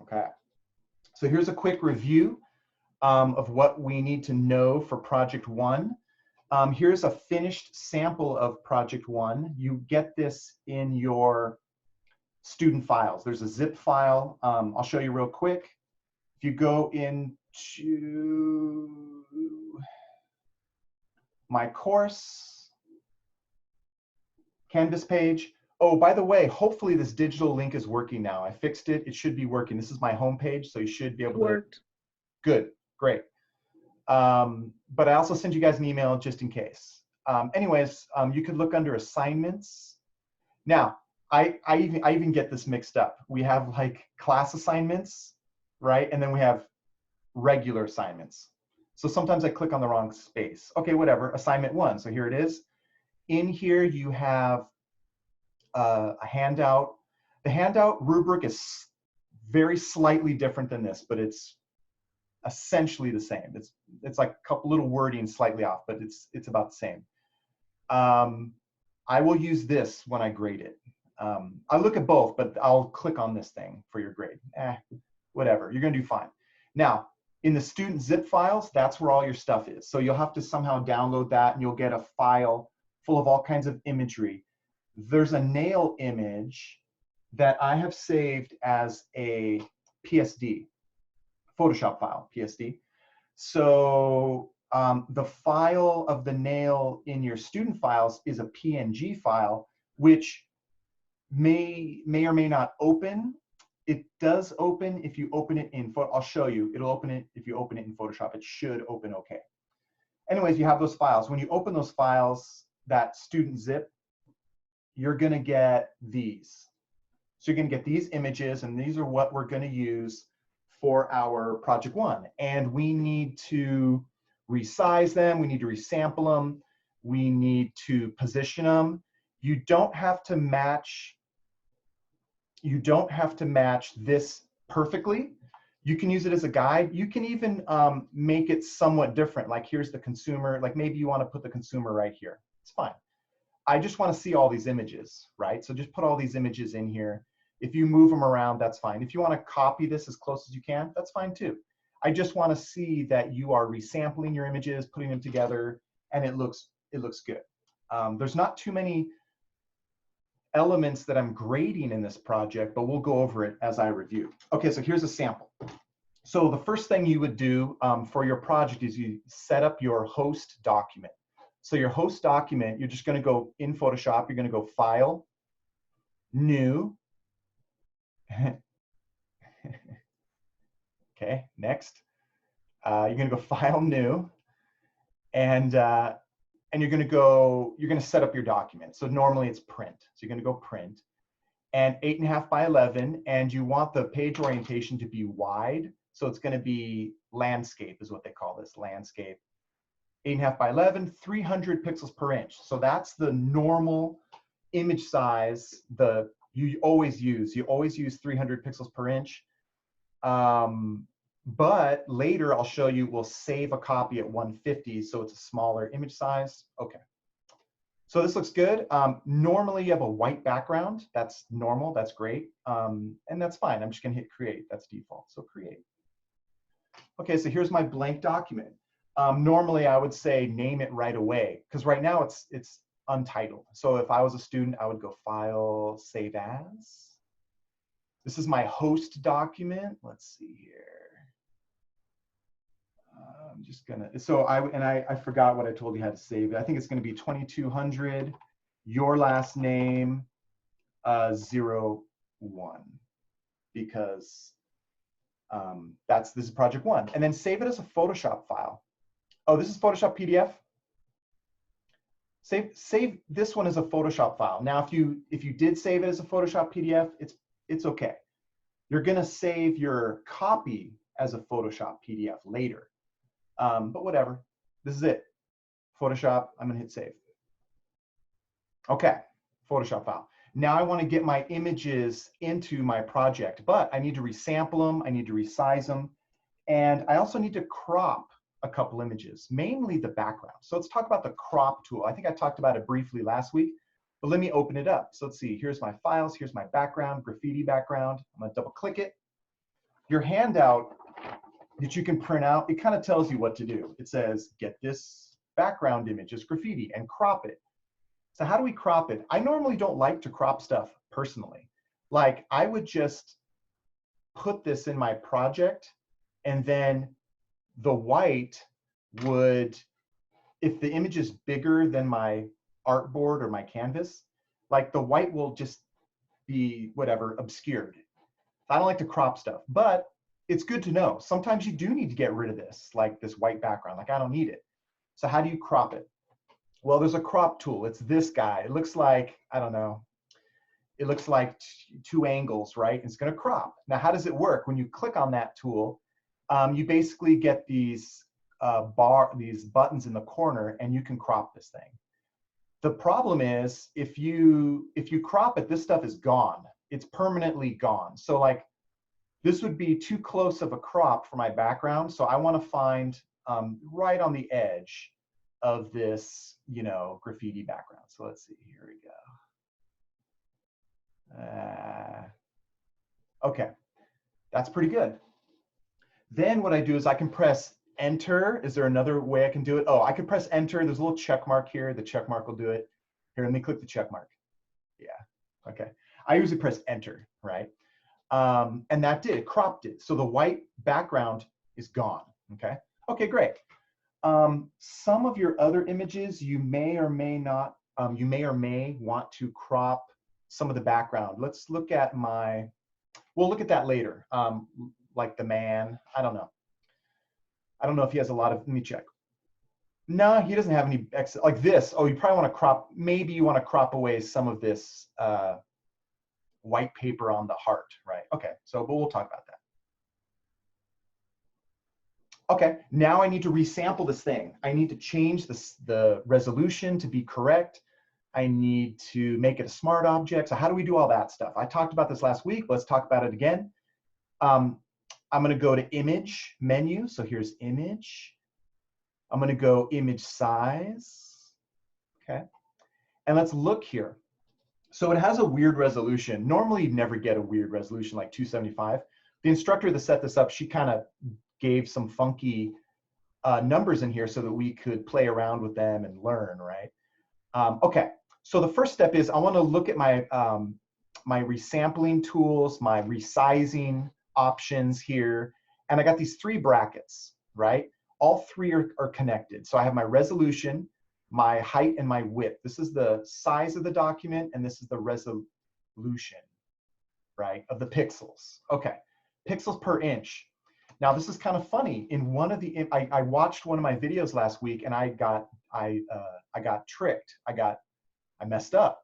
Okay, so here's a quick review of what we need to know for project one. Here's a finished sample of project one. You get this in your student files. There's a zip file. I'll show you real quick. If you go into my course, Canvas page. Oh, by the way, hopefully this digital link is working now. I fixed it. It should be working. This is my home page, so you should be able to. Worked. Good, great. But I also send you guys an email just in case. Anyways, you could look under assignments. Now, I even get this mixed up. We have like class assignments, right? And then we have regular assignments. So sometimes I click on the wrong space. Okay, whatever, assignment one. So here it is. In here you have a handout. The handout rubric is very slightly different than this, but it's essentially the same. It's like a couple little wording slightly off, but it's about the same. I will use this when I grade it. I look at both, but I'll click on this thing for your grade. Whatever, you're gonna do fine. Now, in the student zip files, that's where all your stuff is. So you'll have to somehow download that and you'll get a file full of all kinds of imagery. There's a nail image that I have saved as a PSD, Photoshop file, PSD. So the file of the nail in your student files is a PNG file, which may or may not open. It does open if you open it in, I'll show you, it'll open it if you open it in Photoshop. It should open okay. Anyways, you have those files. When you open those files, that student zip, you're gonna get these. So you're gonna get these images, and these are what we're gonna use for our project one. And we need to resize them, we need to resample them, we need to position them. You don't have to match this perfectly. You can use it as a guide. You can even make it somewhat different. Like here's the consumer, like maybe you want to put the consumer right here. It's fine. I just want to see all these images, right? So just put all these images in here. If you move them around, that's fine. If you want to copy this as close as you can, that's fine too. I just want to see that you are resampling your images, putting them together, and it looks good. There's not too many elements that I'm grading in this project, but we'll go over it as I review. Okay, so here's a sample. So the first thing you would do for your project is you set up your host document. So your host document, you're just gonna go in Photoshop, you're gonna go File, New. Okay, next. You're gonna go File, New, and you're gonna set up your document. So normally it's print. So you're gonna go print, and 8.5 by 11, and you want the page orientation to be wide. So it's gonna be landscape is what they call this, landscape. 8.5 by 11, 300 pixels per inch. So that's the normal image size you always use. You always use 300 pixels per inch. But later I'll show you, we'll save a copy at 150, so it's a smaller image size. Okay. So this looks good. Normally you have a white background. That's normal, that's great. And that's fine. I'm just gonna hit create, that's default, so create. Okay, so here's my blank document. Normally I would say name it right away, because right now it's untitled. So if I was a student, I would go File, Save As. This is my host document. Let's see here. I'm just gonna, so I forgot what I told you how to save it. I think it's gonna be 2200, your last name, 01, because this is project one. And then save it as a Photoshop file. Oh, this is Photoshop PDF. Save this one as a Photoshop file. Now, if you did save it as a Photoshop PDF, it's okay. You're gonna save your copy as a Photoshop PDF later. But whatever, this is it. Photoshop, I'm gonna hit save. Okay, Photoshop file. Now I wanna get my images into my project, but I need to resample them, I need to resize them, and I also need to crop a couple images, mainly the background. So let's talk about the crop tool. I think I talked about it briefly last week, but let me open it up. So let's see, here's my files, here's my background, graffiti background. I'm gonna double click it. your handout that you can print out, it kind of tells you what to do. It says, get this background image as graffiti and crop it. So how do we crop it? I normally don't like to crop stuff personally. Like I would just put this in my project, and then the white would, if the image is bigger than my artboard or my canvas, like the white will just be whatever, obscured. I don't like to crop stuff, but it's good to know. Sometimes you do need to get rid of this, like this white background, like I don't need it. So how do you crop it? Well, there's a crop tool. It's this guy. It looks like, I don't know, it looks like two angles, right? It's gonna crop. Now, how does it work? When you click on that tool, you basically get these these buttons in the corner, and you can crop this thing. The problem is if you crop it, this stuff is gone. It's permanently gone. So like this would be too close of a crop for my background. So I want to find right on the edge of this, you know, graffiti background. So let's see, here we go. Okay, that's pretty good. Then what I do is I can press enter. Is there another way I can do it? Oh, I can press enter. There's a little check mark here. The check mark will do it. Here, let me click the check mark. Yeah, okay. I usually press enter, right? And that did, it cropped it. So the white background is gone, okay? Okay, great. Some of your other images, you may or may not, you may or may want to crop some of the background. Let's look at my, we'll look at that later. Like the man, I don't know. I don't know if he has a lot of, let me check. No, he doesn't have any, like this. Oh, you probably want to crop, maybe you want to crop away some of this white paper on the heart, right? Okay, so, but we'll talk about that. Okay, now I need to resample this thing. I need to change the resolution to be correct. I need to make it a smart object. So how do we do all that stuff? I talked about this last week. Let's talk about it again. I'm going to go to image menu. So here's image. I'm going to go image size. Okay. And let's look here. So it has a weird resolution. Normally you'd never get a weird resolution like 275. The instructor that set this up, she kind of gave some funky numbers in here so that we could play around with them and learn, right? Okay, so the first step is I want to look at my, my resampling tools, my resizing options here, and I got these three brackets, right? All three are connected. So I have my resolution, my height, and my width. This is the size of the document, and this is the resolution, right, of the pixels. Okay, pixels per inch. Now this is kind of funny. In one of the, I watched one of my videos last week, and I got tricked. I messed up.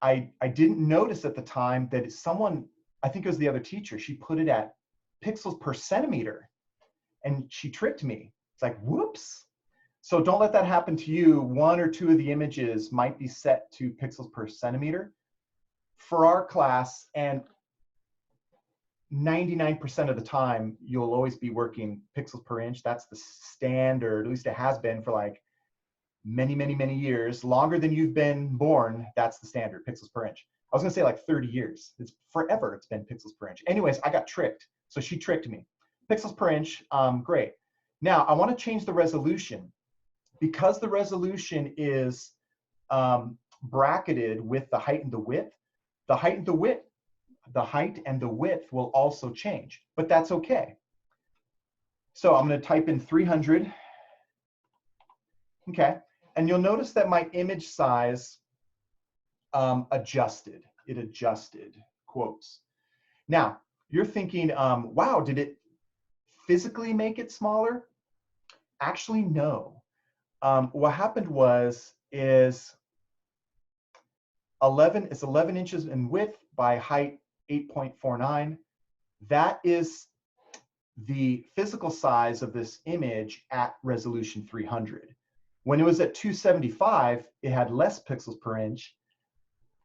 I didn't notice at the time that someone, I think it was the other teacher, she put it at pixels per centimeter, and she tricked me. It's like, whoops. So don't let that happen to you. One or two of the images might be set to pixels per centimeter. For our class, and 99% of the time, you'll always be working pixels per inch. That's the standard, at least it has been for like many, many, many years. Longer than you've been born, that's the standard, pixels per inch. I was gonna say like 30 years. It's forever it's been pixels per inch. Anyways, I got tricked. So she tricked me. Pixels per inch, great. Now I wanna change the resolution. Because the resolution is bracketed with the height and the width, the height and the width will also change, but that's okay. So I'm going to type in 300. Okay, and you'll notice that my image size adjusted. It adjusted, quotes. Now, you're thinking, wow, did it physically make it smaller? Actually, no. What happened is 11 inches in width by height 8.49. That is the physical size of this image at resolution 300. When it was at 275, it had less pixels per inch,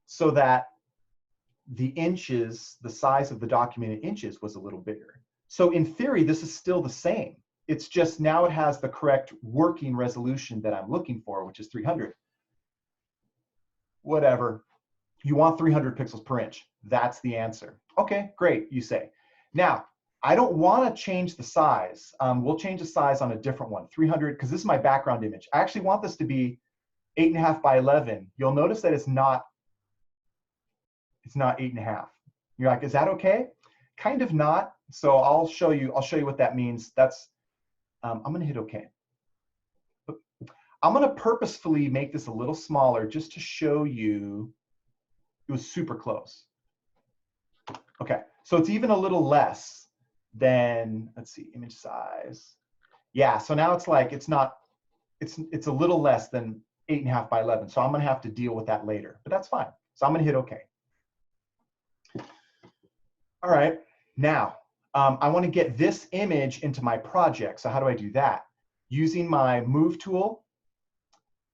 so that the inches, the size of the document in inches was a little bigger. So in theory, this is still the same. It's just now it has the correct working resolution that I'm looking for, which is 300. Whatever. You want 300 pixels per inch. That's the answer. Okay, great, you say. Now, I don't want to change the size. We'll change the size on a different one, 300, because this is my background image. I actually want this to be 8.5 by 11. You'll notice that it's not 8.5. You're like, is that okay? Kind of not. So I'll show you what that means. That's, I'm going to hit OK. I'm going to purposefully make this a little smaller just to show you it was super close. Okay, so it's even a little less than, let's see, image size. Yeah, so now it's like, it's a little less than 8.5 by 11. So I'm going to have to deal with that later, but that's fine. So I'm going to hit OK. All right, now I want to get this image into my project. So how do I do that? Using my move tool.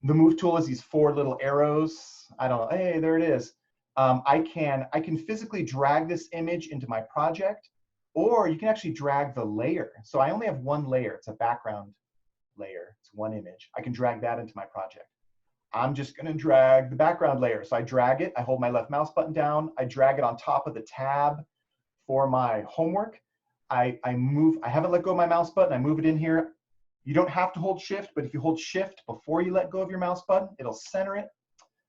The move tool is these 4 little arrows. I don't know, hey, there it is. I can physically drag this image into my project, or you can actually drag the layer. So I only have one layer. It's a background layer. It's one image. I can drag that into my project. I'm just going to drag the background layer. So I drag it. I hold my left mouse button down. I drag it on top of the tab for my homework. I haven't let go of my mouse button. I move it in here. You don't have to hold shift, but if you hold shift before you let go of your mouse button, it'll center it.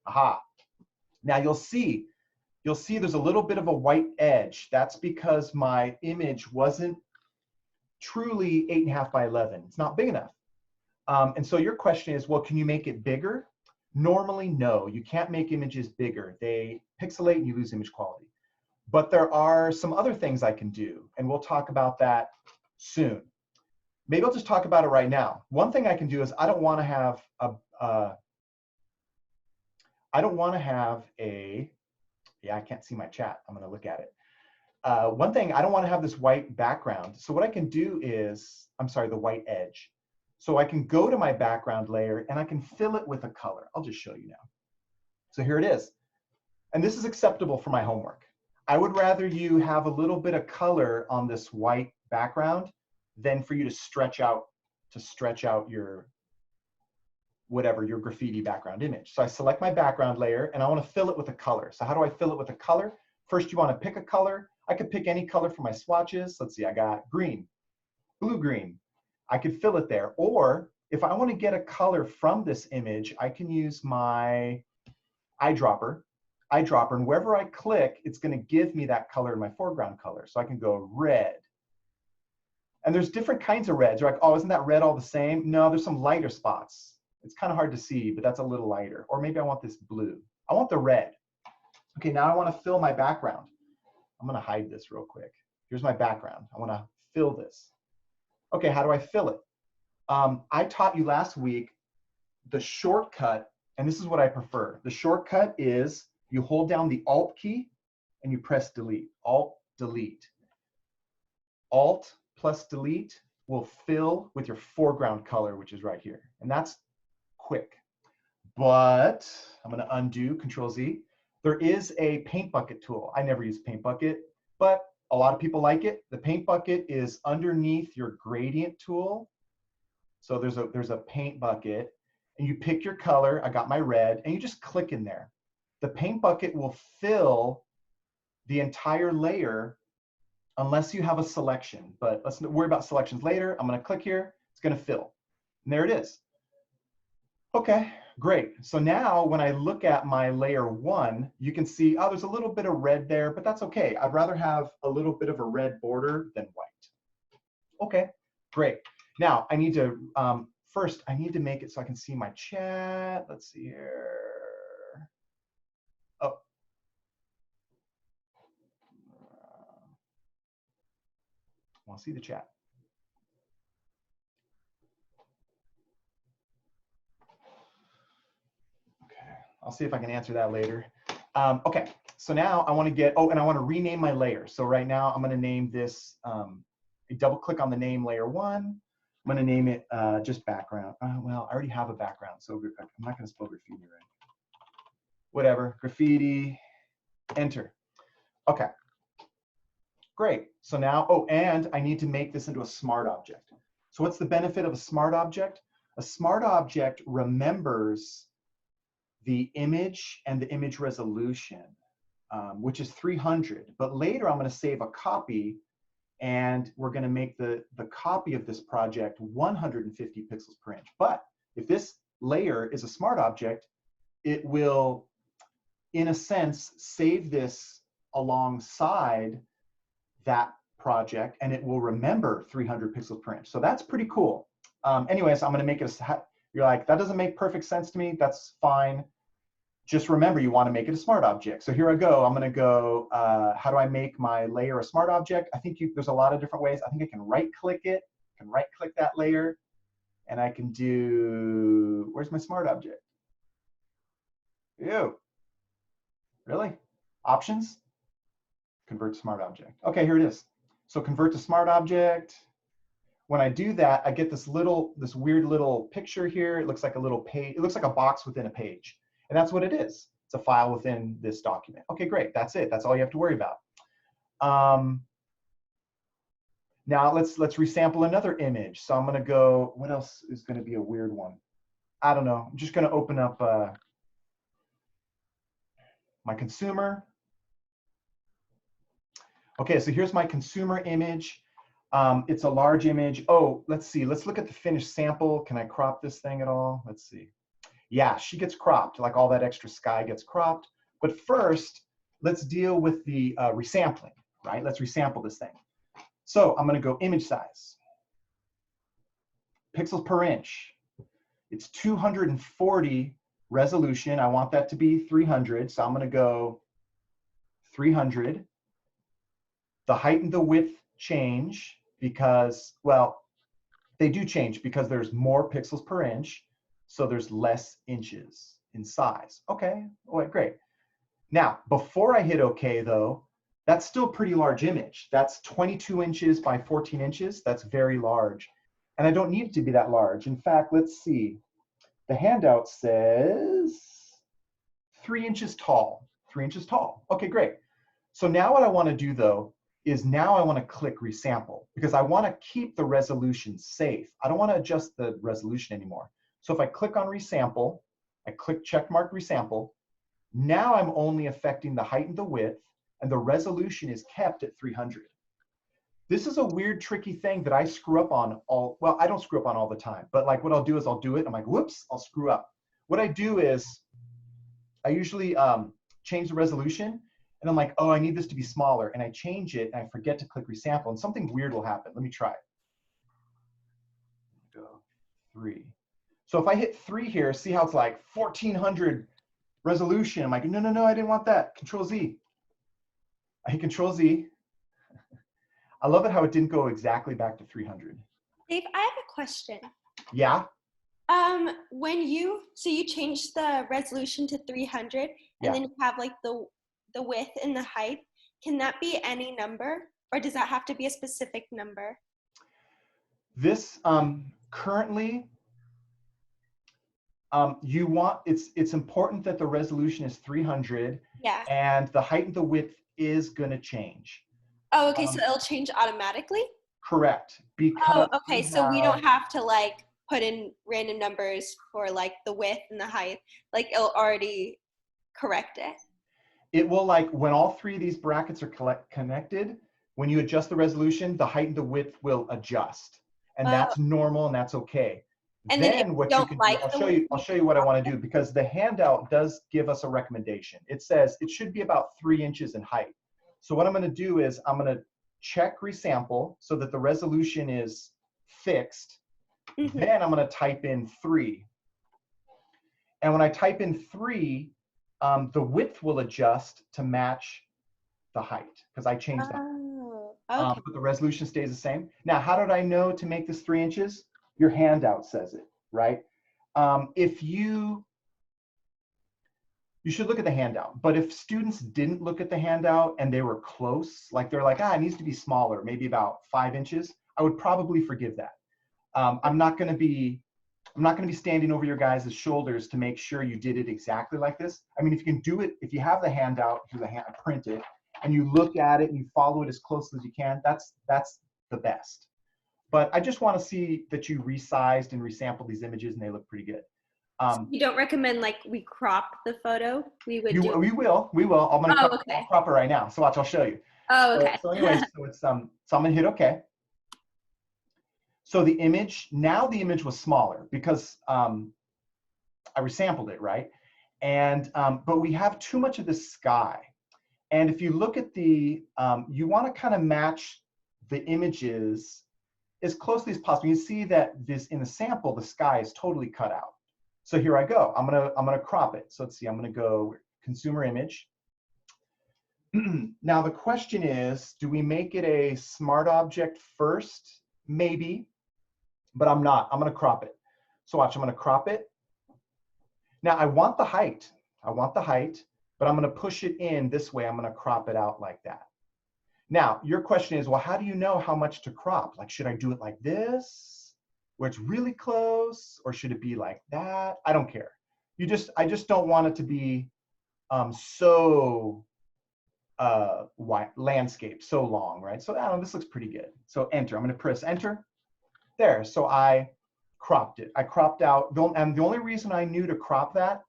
Aha. Now you'll see there's a little bit of a white edge. That's because my image wasn't truly 8.5 by 11. It's not big enough. And so your question is, well, can you make it bigger? Normally, no, you can't make images bigger. They pixelate and you lose image quality. But there are some other things I can do, and we'll talk about that soon. Maybe I'll just talk about it right now. One thing I can do is I don't want to have yeah, I can't see my chat. I'm going to look at it. One thing, I don't want to have this white background. So what I can do is, I'm sorry, the white edge. So I can go to my background layer and I can fill it with a color. I'll just show you now. So here it is. And this is acceptable for my homework. I would rather you have a little bit of color on this white background than for you to stretch out your whatever, your graffiti background image. So I select my background layer and I want to fill it with a color. So how do I fill it with a color? First, you want to pick a color. I could pick any color for my swatches. Let's see, I got green, blue-green. I could fill it there. Or if I want to get a color from this image, I can use my eyedropper, and wherever I click, it's going to give me that color in my foreground color. So I can go red. And there's different kinds of reds. You're like, oh, isn't that red all the same? No, there's some lighter spots. It's kind of hard to see, but that's a little lighter. Or maybe I want this blue. I want the red. Okay, now I want to fill my background. I'm going to hide this real quick. Here's my background. I want to fill this. Okay, how do I fill it? I taught you last week the shortcut, and this is what I prefer. The shortcut is you hold down the Alt key and you press delete. Alt, delete. Alt plus delete will fill with your foreground color, which is right here. And that's quick. But I'm going to undo, Control Z. There is a paint bucket tool. I never use paint bucket, but a lot of people like it. The paint bucket is underneath your gradient tool. So there's a paint bucket, and you pick your color. I got my red, and you just click in there. The paint bucket will fill the entire layer unless you have a selection. But let's worry about selections later. I'm going to click here. It's going to fill. And there it is. Okay, great. So now when I look at my layer 1, you can see, oh, there's a little bit of red there, but that's okay. I'd rather have a little bit of a red border than white. Okay, great. Now I need to, first I need to make it so I can see my chat. Let's see here. Oh. I'll see the chat. I'll see if I can answer that later. Okay, so now I want to get, oh, and I want to rename my layer. So right now I'm going to name this, double click on the name layer 1. I'm going to name it just background. Well, I already have a background, so I'm not going to spell graffiti right. Whatever, graffiti, enter. Okay, great. So now, oh, and I need to make this into a smart object. So what's the benefit of a smart object? A smart object remembers the image and the image resolution, which is 300. But later I'm going to save a copy and we're going to make the copy of this project 150 pixels per inch. But if this layer is a smart object, it will, in a sense, save this alongside that project, and it will remember 300 pixels per inch. So that's pretty cool. Anyways, I'm going to make it a, you're like, that doesn't make perfect sense to me. That's fine. Just remember, you want to make it a smart object. So here I go. I'm going to go, how do I make my layer a smart object? I think there's a lot of different ways. I think I can right-click it. I can right-click that layer, and I can do, where's my smart object? Ew. Really? Options? Convert to smart object. Okay, here it is. So convert to smart object. When I do that, I get this weird little picture here. It looks like a little page. It looks like a box within a page. And that's what it is. It's a file within this document. Okay, great. That's it. That's all you have to worry about. Now let's resample another image. So I'm going to go, what else is going to be a weird one? I don't know. I'm just going to open up my consumer. Okay, so here's my consumer image. It's a large image. Oh, let's see. Let's look at the finished sample. Can I crop this thing at all? Let's see. Yeah, she gets cropped. Like all that extra sky gets cropped. But first, let's deal with the resampling, right? Let's resample this thing. So I'm going to go image size. Pixels per inch. It's 240 resolution. I want that to be 300. So I'm going to go 300. The height and the width change because, well, they do change because there's more pixels per inch, so there's less inches in size. Okay, all right, great. Now, before I hit OK, though, that's still a pretty large image. That's 22 inches by 14 inches. That's very large. And I don't need it to be that large. In fact, let's see. The handout says 3 inches tall. 3 inches tall. Okay, great. So now what I want to do, though, is now I want to click resample because I want to keep the resolution safe. I don't want to adjust the resolution anymore. So if I click on resample, I click checkmark resample, now I'm only affecting the height and the width, and the resolution is kept at 300. This is a weird, tricky thing that I screw up on well, I don't screw up on all the time, but like what I'll do is I'll do it, I'm like, whoops, I'll screw up. What I do is I usually change the resolution, and I'm like, oh, I need this to be smaller. And I change it, and I forget to click resample, and something weird will happen. Let me try it. Go 3. So if I hit 3 here, see how it's like 1400 resolution. I'm like, no, no, no, I didn't want that. Control Z. I hit Control Z. I love it how it didn't go exactly back to 300. Dave, I have a question. Yeah? When you changed the resolution to 300, and Yeah. then you have like the width and the height, can that be any number, or does that have to be a specific number? This currently, you want, it's important that the resolution is 300. Yeah. And the height and the width is going to change. Oh, okay. So it'll change automatically? Correct. Because oh, okay. So we don't have to like put in random numbers for like the width and the height. Like it'll already correct it. It will, like when all 3 of these brackets are connected, when you adjust the resolution, the height and the width will adjust. And that's normal and that's okay. And then what you can like do, I'll show you what I want to do, because the handout does give us a recommendation. It says it should be about 3 inches in height. So what I'm going to do is I'm going to check resample so that the resolution is fixed. Mm-hmm. Then I'm going to type in 3. And when I type in 3, the width will adjust to match the height because I changed that. Oh, okay. But the resolution stays the same. Now, how did I know to make this 3 inches? Your handout says it, right? If you should look at the handout, but if students didn't look at the handout and they were close, like they're like, it needs to be smaller, maybe about 5 inches, I would probably forgive that. I'm not going to be standing over your guys' shoulders to make sure you did it exactly like this. I mean, if you can do it, if you have the handout, print it, and you look at it and you follow it as close as you can, that's the best. But I just want to see that you resized and resampled these images and they look pretty good. You don't recommend like we crop the photo? We would do. We will. I'm gonna Oh, crop, I'll okay. crop it right now. So watch, I'll show you. Oh, So, okay. so anyways, so it's so I'm gonna hit OK. So the image, now the image was smaller because I resampled it, right? And but we have too much of this sky. And if you look at the, you want to kind of match the images as closely as possible. You see that this in the sample, the sky is totally cut out. So here I go. I'm gonna crop it. So let's see. I'm gonna go consumer image. Now the question is, do we make it a smart object first? Maybe, but I'm not. I'm gonna crop it. So watch. I'm gonna crop it. Now I want the height. I want the height, but I'm gonna push it in this way. I'm gonna crop it out like that. Now, your question is, well, how do you know how much to crop? Like, should I do it like this, where it's really close, or should it be like that? I don't care. I just don't want it to be so wide, landscape, so long, right? So I don't know, this looks pretty good. So enter, I'm gonna press enter. There, so I cropped it. I cropped out, and the only reason I knew to crop that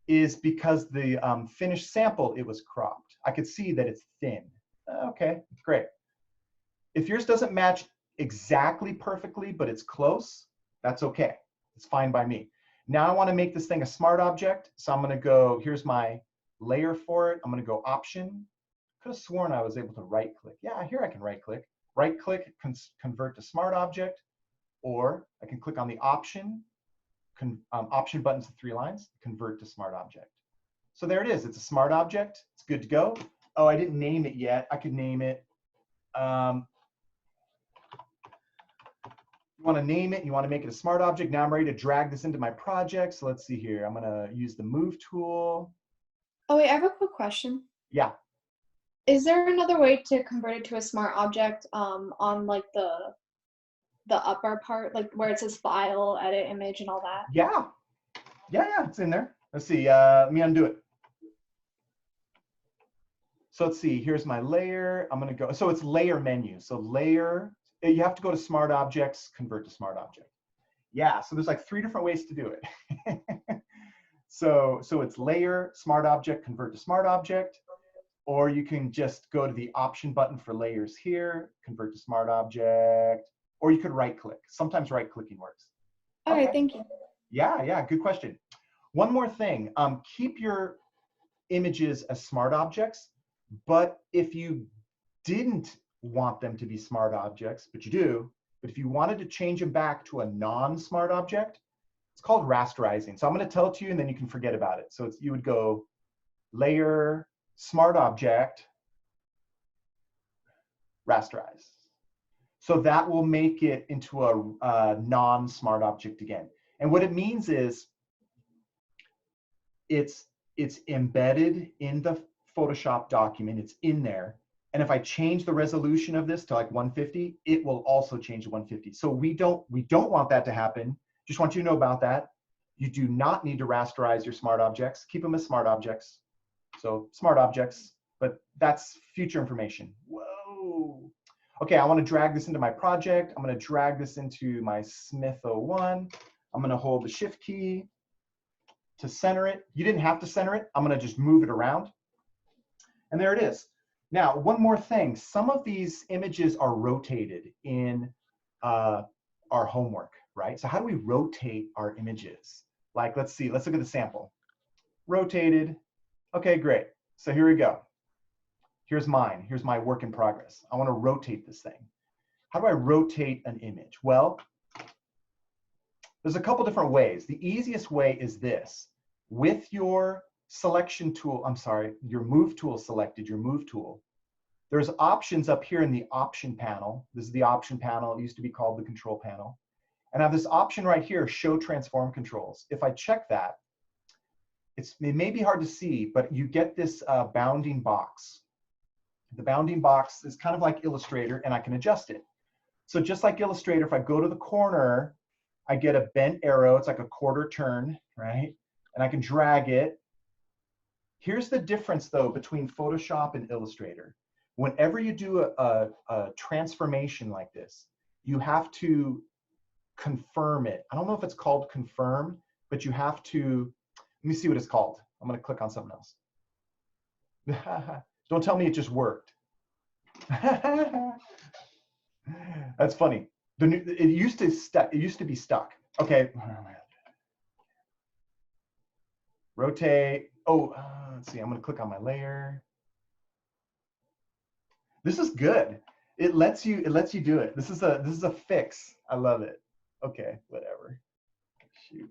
is because the finished sample, it was cropped. I could see that it's thin. Okay, great. If yours doesn't match exactly perfectly, but it's close, that's okay. It's fine by me. Now I want to make this thing a smart object. So I'm going to go, here's my layer for it. I'm going to go option. Could have sworn I was able to right click. Yeah, here I can right click. Right click, convert to smart object, or I can click on the option, option buttons to 3 lines, convert to smart object. So there it is. It's a smart object. It's good to go. Oh, I didn't name it yet. I could name it. You want to name it. You want to make it a smart object. Now I'm ready to drag this into my project. So let's see here. I'm going to use the move tool. Oh, wait, I have a quick question. Yeah. Is there another way to convert it to a smart object on like the upper part, like where it says file, edit image, and all that? Yeah. Yeah, it's in there. Let's see. Let me undo it. So let's see, here's my layer. I'm gonna go, so it's layer menu. So layer, you have to go to smart objects, convert to smart object. Yeah, so there's like 3 different ways to do it. so it's layer, smart object, convert to smart object, or you can just go to the option button for layers here, convert to smart object, or you could right click. Sometimes right clicking works. Okay, thank you. Yeah, good question. One more thing, keep your images as smart objects. But if you didn't want them to be smart objects, but you do, but if you wanted to change them back to a non-smart object, it's called rasterizing. So I'm going to tell it to you, and then you can forget about it. So you would go layer, smart object, rasterize. So that will make it into a non-smart object again. And what it means is it's embedded in the Photoshop document, it's in there. And if I change the resolution of this to like 150, it will also change to 150. So we don't want that to happen. Just want you to know about that. You do not need to rasterize your smart objects. Keep them as smart objects. So smart objects, but that's future information. Whoa. Okay, I want to drag this into my project. I'm going to drag this into my Smith 01. I'm going to hold the shift key to center it. You didn't have to center it. I'm going to just move it around. And there it is. Now, one more thing. Some of these images are rotated in our homework, right? So how do we rotate our images? Like, let's see, let's look at the sample. Rotated. Okay, great. So here we go. Here's mine. Here's my work in progress. I want to rotate this thing. How do I rotate an image? Well, there's a couple different ways. The easiest way is this. With your selection tool, I'm sorry, your move tool selected, your move tool, there's options up here in the option panel. This is the option panel. It used to be called the control panel. And I have this option right here, show transform controls. If I check that, it may be hard to see, but you get this bounding box. The bounding box is kind of like Illustrator, and I can adjust it. So just like Illustrator, if I go to the corner, I get a bent arrow. It's like a quarter turn, right? And I can drag it. Here's the difference, though, between Photoshop and Illustrator. Whenever you do a transformation like this, you have to confirm it. I don't know if it's called confirm, but you have to, let me see what it's called. I'm going to click on something else. Don't tell me it just worked. That's funny. It used to be stuck. Okay. Rotate. Oh, let's see. I'm going to click on my layer. This is good. It lets you do it. This is a fix. I love it. Okay, whatever. Shoot.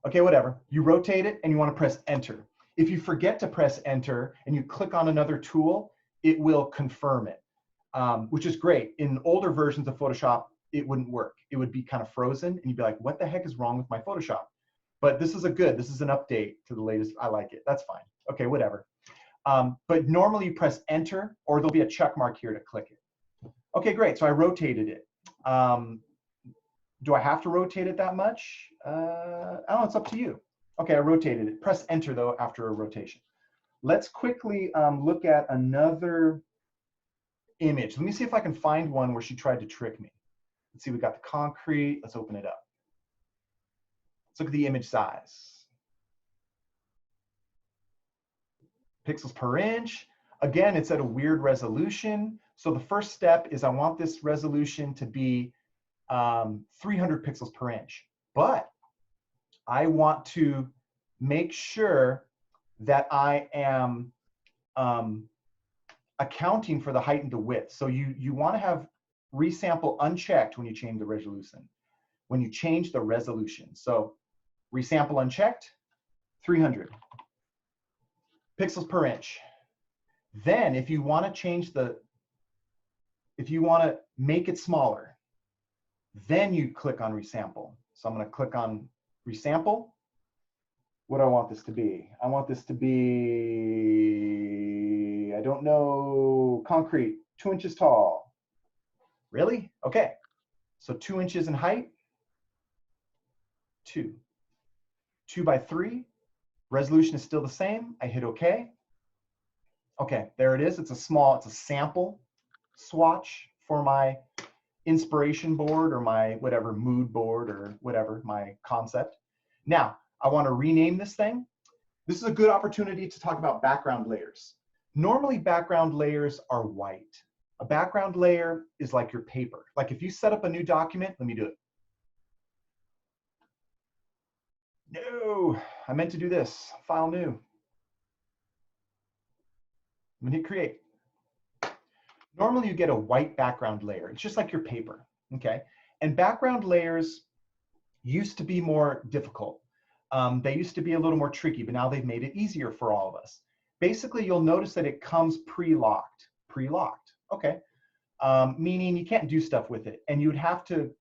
Okay, whatever. You rotate it and you want to press enter. If you forget to press enter and you click on another tool, it will confirm it, which is great. In older versions of Photoshop, it wouldn't work. It would be kind of frozen and you'd be like, what the heck is wrong with my Photoshop? But this is an update to the latest. I like it. That's fine. Okay, whatever. But normally you press enter or there'll be a check mark here to click it. Okay, great. So I rotated it. Do I have to rotate it that much? I don't know, it's up to you. Okay, I rotated it. Press enter though after a rotation. Let's quickly look at another image. Let me see if I can find one where she tried to trick me. Let's see, we got the concrete. Let's open it up. Let's look at the image size. Pixels per inch. Again, it's at a weird resolution. So the first step is I want this resolution to be 300 pixels per inch. But I want to make sure that I am accounting for the height and the width. So you want to have resample unchecked when you change the resolution. When you change the resolution. So resample unchecked, 300 pixels per inch. Then if you want to make it smaller, then you click on resample. So I'm going to click on resample. What do I want this to be? I want this to be, I don't know, concrete, 2 inches tall. Really? Okay. So 2 inches in height, 2. 2 by 3. Resolution is still the same. I hit OK. Okay, there it is. It's a sample swatch for my inspiration board or my whatever mood board or whatever, my concept. Now, I want to rename this thing. This is a good opportunity to talk about background layers. Normally, background layers are white. A background layer is like your paper. Like if you set up a new document, let me do it. No, I meant to do this. File new. I'm going to hit create. Normally, you get a white background layer. It's just like your paper, okay? And background layers used to be more difficult. They used to be a little more tricky, but now they've made it easier for all of us. Basically, you'll notice that it comes pre-locked. Pre-locked, okay? Meaning you can't do stuff with it. And you'd have to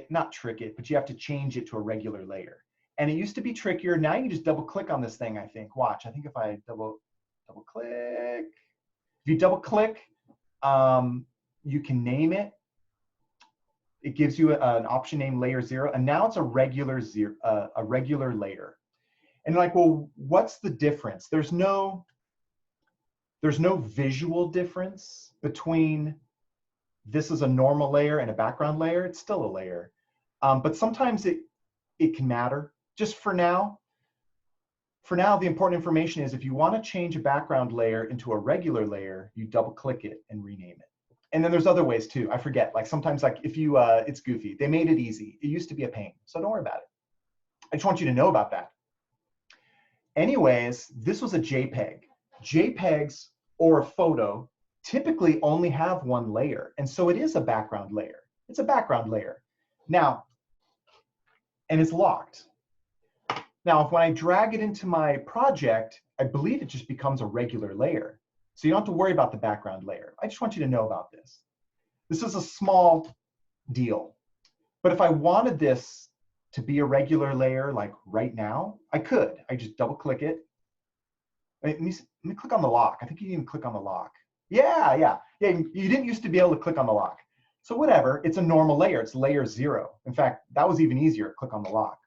not trick it, but you have to change it to a regular layer. And it used to be trickier. Now you can just double click on this thing, I think. Watch, I think if I double click, if you double click, you can name it. It gives you an option named layer 0, and now it's a regular layer. And like, well, what's the difference? There's no visual difference between this is a normal layer and a background layer. It's still a layer, but sometimes it can matter. Just for now, the important information is if you want to change a background layer into a regular layer, you double click it and rename it. And then there's other ways too. I forget, like sometimes like if you, it's goofy. They made it easy. It used to be a pain, so don't worry about it. I just want you to know about that. Anyways, this was a JPEG. JPEGs or a photo typically only have one layer. And so it is a background layer. It's a background layer. Now, and it's locked. Now, when I drag it into my project, I believe it just becomes a regular layer. So you don't have to worry about the background layer. I just want you to know about this. This is a small deal. But if I wanted this to be a regular layer, like right now, I could. I just double click it. Let me click on the lock. I think you can click on the lock. Yeah, you didn't used to be able to click on the lock. So whatever, it's a normal layer. It's layer 0. In fact, that was even easier, click on the lock.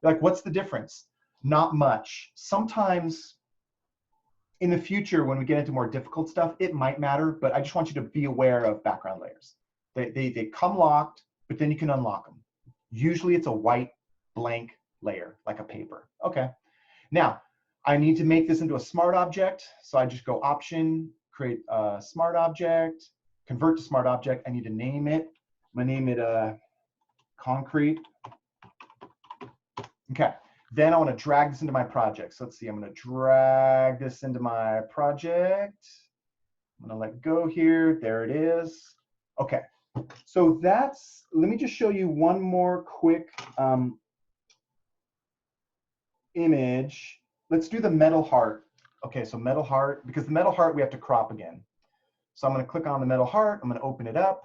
Like, what's the difference? Not much. Sometimes in the future, when we get into more difficult stuff, it might matter, but I just want you to be aware of background layers. They come locked. but then you can unlock them. Usually it's a white blank layer, like a paper. Okay. Now, I need to make this into a smart object. So I just go Option, create a smart object, convert to smart object. I need to name it. I'm gonna name it concrete. Okay. Then I want to drag this into my project. So let's see, I'm going to drag this into my project. I'm going to let go here. There it is. Okay. So that's, let me just show you one more quick image. Let's do the metal heart. Okay, so metal heart, because the metal heart we have to crop again. So I'm going to click on the metal heart. I'm going to open it up.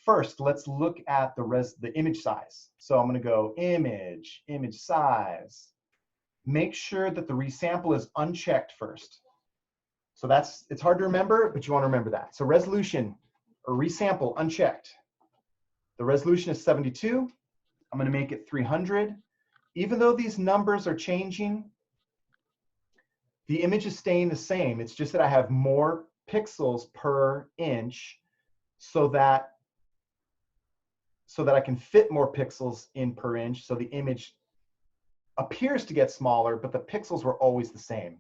First, let's look at the image size. So I'm going to go image size. Make sure that the resample is unchecked first. So it's hard to remember, but you want to remember that. So resolution or resample unchecked. The resolution is 72. I'm going to make it 300. Even though these numbers are changing, the image is staying the same. It's just that I have more pixels per inch so that I can fit more pixels in per inch, so the image appears to get smaller, but the pixels were always the same.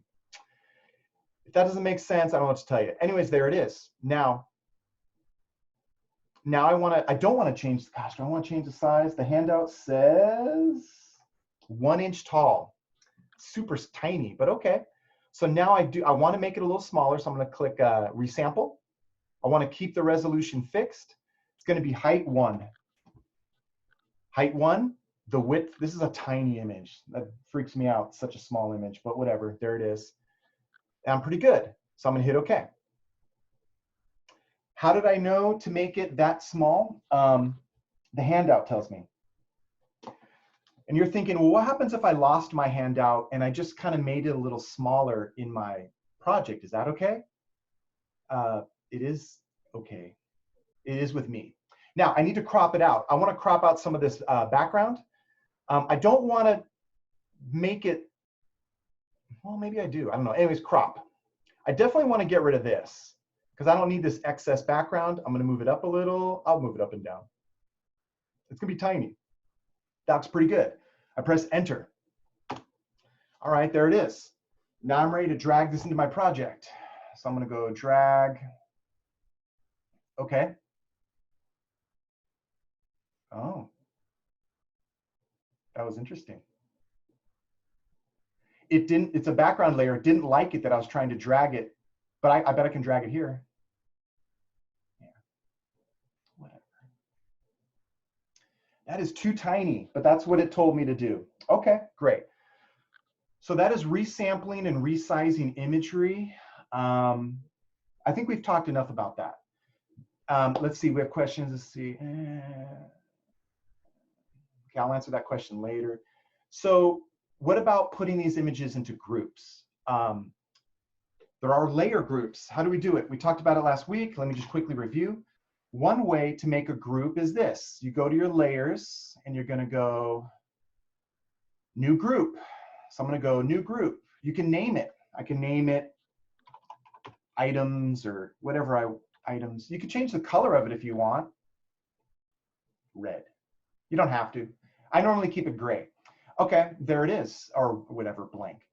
If that doesn't make sense, I don't know what to tell you. Anyways, there it is. Now I don't want to change, gosh, do I want to change the size? The handout says 1 inch tall. Super tiny, but okay. So now I want to make it a little smaller, so I'm going to click resample. I want to keep the resolution fixed. It's going to be height 1. Height 1, the width, this is a tiny image. That freaks me out, such a small image, but whatever, there it is. And I'm pretty good, so I'm gonna hit okay. How did I know to make it that small? The handout tells me. And you're thinking, well, what happens if I lost my handout and I just kind of made it a little smaller in my project? Is that okay? It is okay. It is with me. Now, I need to crop it out. I want to crop out some of this background. I don't want to make it, well, maybe I do. I don't know. Anyways, crop. I definitely want to get rid of this because I don't need this excess background. I'm going to move it up a little. I'll move it up and down. It's going to be tiny. That's pretty good. I press enter. All right, there it is. Now I'm ready to drag this into my project. So I'm going to go drag. Okay. Oh, that was interesting. It's a background layer. It didn't like it that I was trying to drag it, but I bet I can drag it here. Yeah, whatever. That is too tiny, but that's what it told me to do. Okay, great. So that is resampling and resizing imagery. I think we've talked enough about that. Let's see, we have questions. Let's see. Okay, I'll answer that question later. So what about putting these images into groups? There are layer groups. How do we do it? We talked about it last week. Let me just quickly review. One way to make a group is this. You go to your layers and you're going to go new group. So I'm going to go new group. You can name it. I can name it items or whatever items. You can change the color of it if you want. Red. You don't have to. I normally keep it gray. Okay, there it is, or whatever, blank.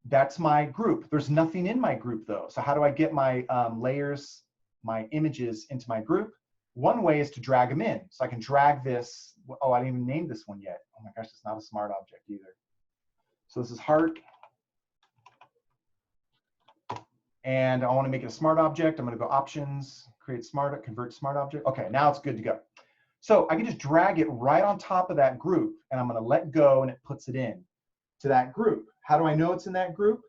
That's my group. There's nothing in my group though. So how do I get my layers, my images into my group? One way is to drag them in. So I can drag this. Oh, I didn't even name this one yet. Oh my gosh, it's not a smart object either. So this is heart. And I want to make it a smart object. I'm going to go options, create smart, convert smart object. Okay, now it's good to go. So I can just drag it right on top of that group and I'm going to let go and it puts it in to that group. How do I know it's in that group?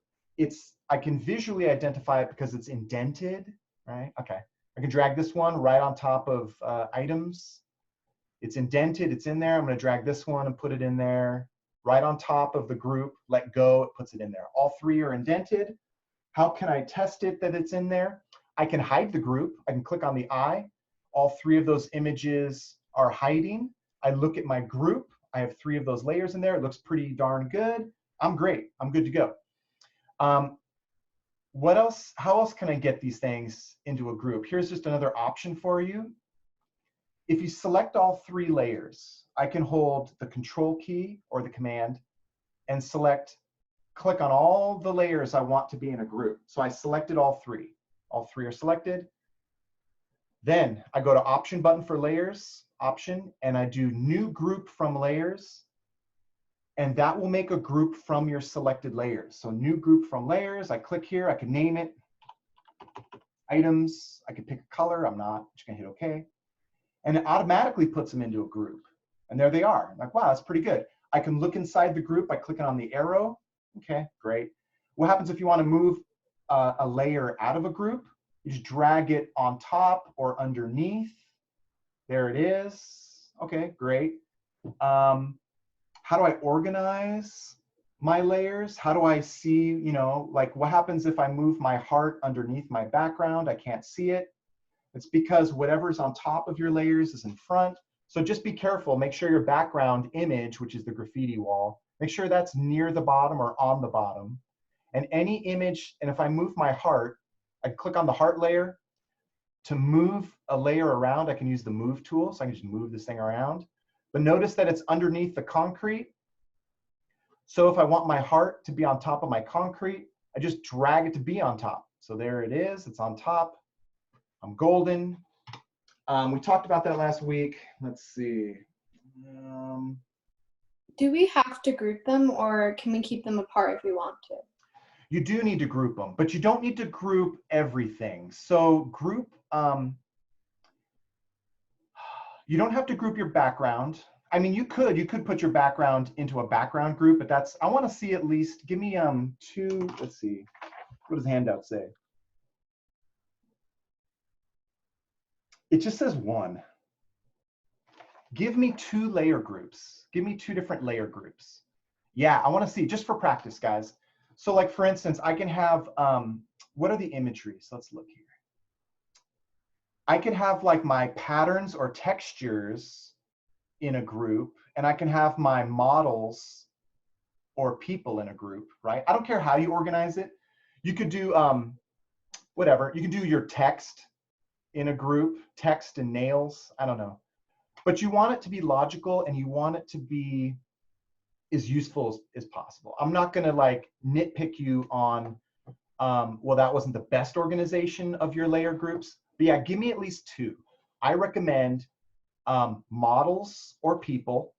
I can visually identify it because it's indented, right? Okay, I can drag this one right on top of items. It's indented, it's in there. I'm going to drag this one and put it in there right on top of the group, let go, it puts it in there. All three are indented. How can I test it that it's in there? I can hide the group. I can click on the eye. All three of those images are hiding. I look at my group. I have three of those layers in there. It looks pretty darn good. I'm great. I'm good to go. What else? How else can I get these things into a group? Here's just another option for you. if you select all 3 layers, I can hold the control key or the command and click on all the layers I want to be in a group. So I selected all 3. All 3 are selected. Then I go to option button for layers, option, and I do new group from layers. And that will make a group from your selected layers. So new group from layers, I click here, I can name it, items, I can pick a color, I'm not, just gonna hit okay. And it automatically puts them into a group. And there they are. I'm like, wow, that's pretty good. I can look inside the group by clicking on the arrow. Okay, great. What happens if you want to move a layer out of a group? You just drag it on top or underneath. There it is. Okay, great. How do I organize my layers? How do I see, you know, like what happens if I move my heart underneath my background? I can't see it. It's because whatever's on top of your layers is in front. So just be careful. Make sure your background image, which is the graffiti wall, make sure that's near the bottom or on the bottom. And any image, and if I move my heart, I click on the heart layer. To move a layer around, I can use the move tool. So I can just move this thing around. But notice that it's underneath the concrete. So if I want my heart to be on top of my concrete, I just drag it to be on top. So there it is, it's on top. I'm golden. We talked about that last week. Let's see. Do we have to group them, or can we keep them apart if we want to? You do need to group them, but you don't need to group everything. So group, you don't have to group your background. I mean, you could put your background into a background group, but that's, I want to see at least, give me 2, let's see, what does the handout say? It just says 1. Give me 2 layer groups. Give me 2 different layer groups. Yeah, I want to see, just for practice, guys. So like, for instance, I can have, what are the imageries? Let's look here. I can have like my patterns or textures in a group, and I can have my models or people in a group, right? I don't care how you organize it. You could do whatever. You can do your text in a group, text and nails, I don't know. But you want it to be logical, and you want it to be as useful as possible. I'm not gonna like nitpick you on, well, that wasn't the best organization of your layer groups, but yeah, give me at least 2. I recommend models or people,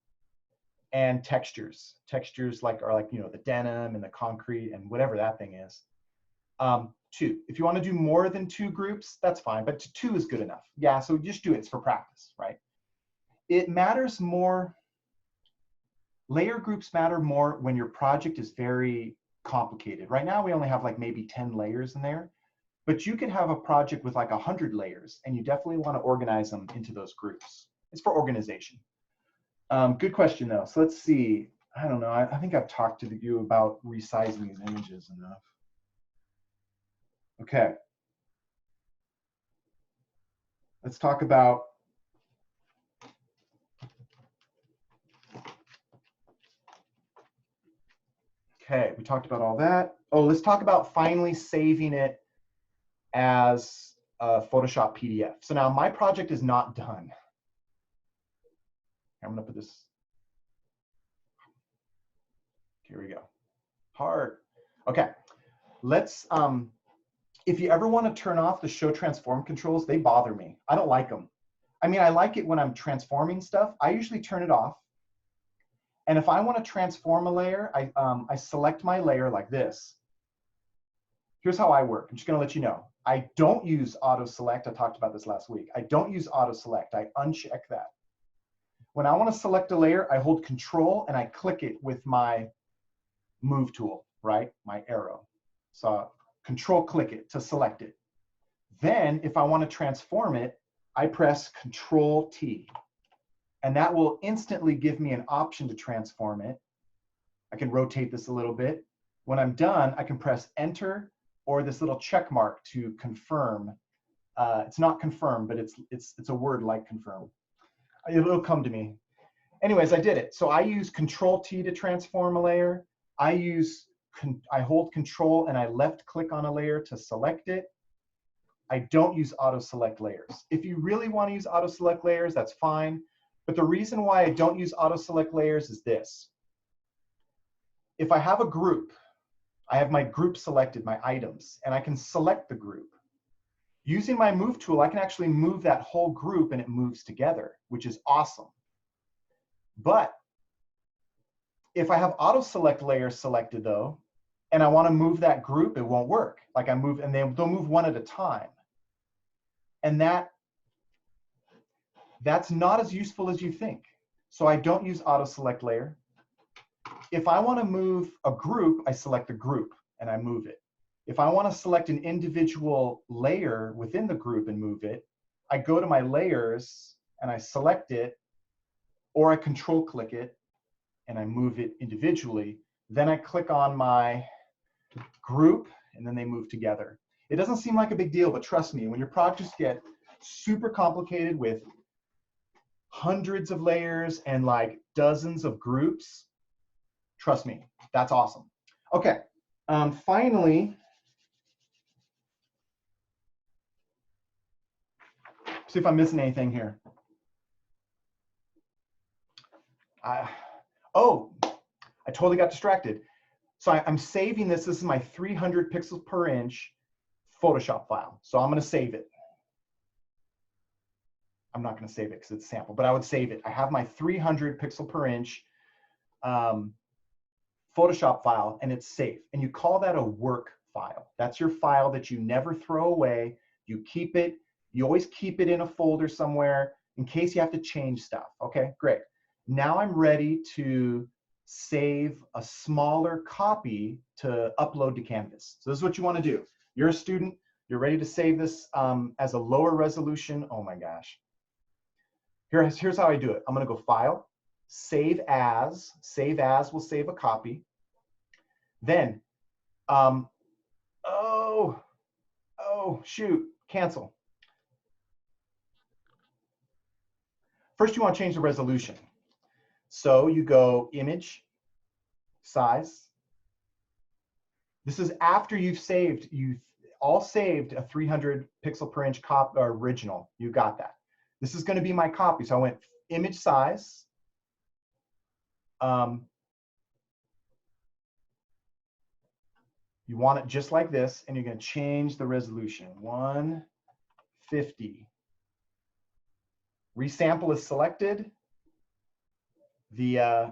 and textures. Textures are like, you know, the denim and the concrete and whatever that thing is. 2. If you want to do more than 2 groups, that's fine, but 2 is good enough. Yeah, so just do it. It's for practice, right? It matters more, layer groups matter more when your project is very complicated. Right now, we only have like maybe 10 layers in there, but you could have a project with like 100 layers, and you definitely want to organize them into those groups. It's for organization. Good question though. So let's see. I don't know. I think I've talked to you about resizing these images enough. Okay. Let's talk about okay, we talked about all that. Oh, let's talk about finally saving it as a Photoshop PDF. So now my project is not done. I'm gonna put this, here we go. Heart. Okay, let's, if you ever wanna turn off the show transform controls, they bother me. I don't like them. I mean, I like it when I'm transforming stuff. I usually turn it off. And if I wanna transform a layer, I select my layer like this. Here's how I work. I'm just gonna let you know. I don't use auto select. I talked about this last week. I don't use auto select. I uncheck that. When I want to select a layer, I hold Control and I click it with my move tool, right? My arrow. So Control click it to select it. Then if I want to transform it, I press Control T. And that will instantly give me an option to transform it. I can rotate this a little bit. When I'm done, I can press Enter or this little check mark to confirm. It's not confirm, but it's a word like confirm. It'll come to me. Anyways, I did it. So I use Control T to transform a layer. I hold Control and I left click on a layer to select it. I don't use auto select layers. If you really want to use auto select layers, that's fine. But the reason why I don't use auto select layers is this. If I have a group, I have my group selected, my items, and I can select the group. Using my move tool, I can actually move that whole group and it moves together, which is awesome. But if I have auto select layers selected though, and I want to move that group, it won't work. Like I move, and they'll move one at a time. And that's not as useful as you think. So I don't use auto select layer. If I want to move a group, I select the group and I move it. If I want to select an individual layer within the group and move it, I go to my layers and I select it, or I control click it and I move it individually. Then I click on my group and then they move together. It doesn't seem like a big deal, but trust me, when your projects get super complicated with hundreds of layers and like dozens of groups, trust me, that's awesome. Okay, finally, see if I'm missing anything here. Oh, I totally got distracted. So I'm saving this. This is my 300 pixels per inch Photoshop file. So I'm going to save it. I'm not going to save it because it's a sample, but I would save it. I have my 300 pixel per inch Photoshop file, and it's safe. And you call that a work file. That's your file that you never throw away. You keep it. You always keep it in a folder somewhere in case you have to change stuff. Okay, great. Now I'm ready to save a smaller copy to upload to Canvas. So this is what you want to do. You're a student. You're ready to save this as a lower resolution. Oh my gosh. Here's how I do it. I'm going to go File, Save As. Save As will save a copy. Then, oh, shoot, cancel. First, you want to change the resolution. So you go Image, Size. This is after you've all saved a 300 pixel per inch original. You got that. This is going to be my copy. So I went Image Size. You want it just like this, and you're going to change the resolution. 150. Resample is selected. Yeah,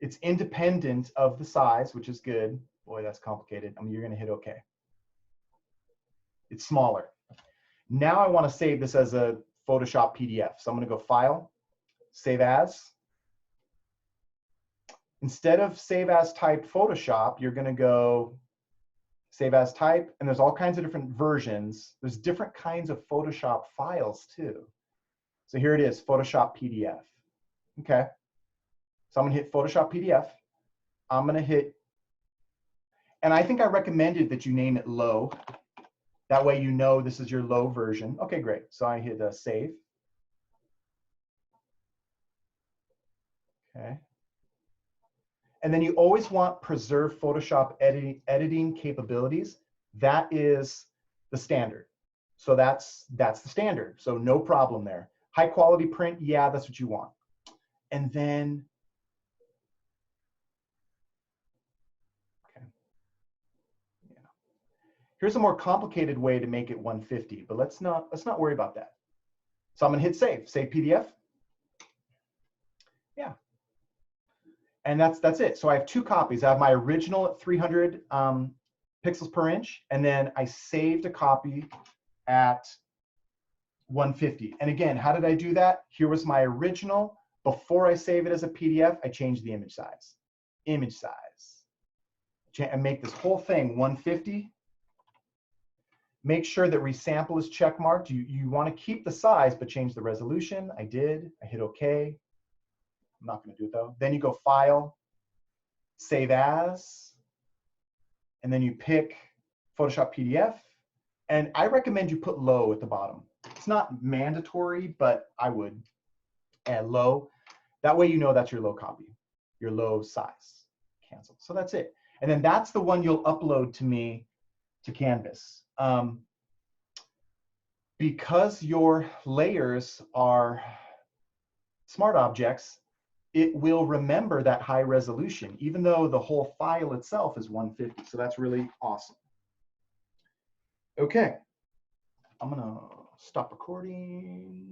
it's independent of the size, which is good. Boy, that's complicated. I mean, you're going to hit OK. It's smaller. Now I want to save this as a Photoshop PDF. So I'm going to go File, Save As. Instead of Save As Type Photoshop, you're going to go Save As Type, and there's all kinds of different versions. There's different kinds of Photoshop files too. So here it is, Photoshop PDF. Okay. So I'm going to hit Photoshop PDF. I'm going to hit, and I think I recommended that you name it low. That way you know this is your low version. Okay, great. So I hit Save. Okay. And then you always want Preserve Photoshop editing capabilities. That is the standard. So that's the standard. So no problem there. High quality print, yeah, that's what you want. And then, okay, yeah. Here's a more complicated way to make it 150, but let's not worry about that. So I'm gonna hit Save PDF. Yeah. And that's it. So I have two copies. I have my original at 300 pixels per inch, and then I saved a copy at 150. And again, how did I do that? Here was my original. Before I save it as a PDF, I changed the image size. Image size. And make this whole thing 150. Make sure that Resample is checkmarked. You want to keep the size, but change the resolution. I did. I hit OK. I'm not going to do it though. Then you go File, Save As, and then you pick Photoshop PDF. And I recommend you put low at the bottom. It's not mandatory, but I would add low. That way you know that's your low copy, your low size. Cancel. So that's it. And then that's the one you'll upload to me to Canvas. Because your layers are smart objects, it will remember that high resolution, even though the whole file itself is 150. So that's really awesome. Okay, I'm gonna stop recording.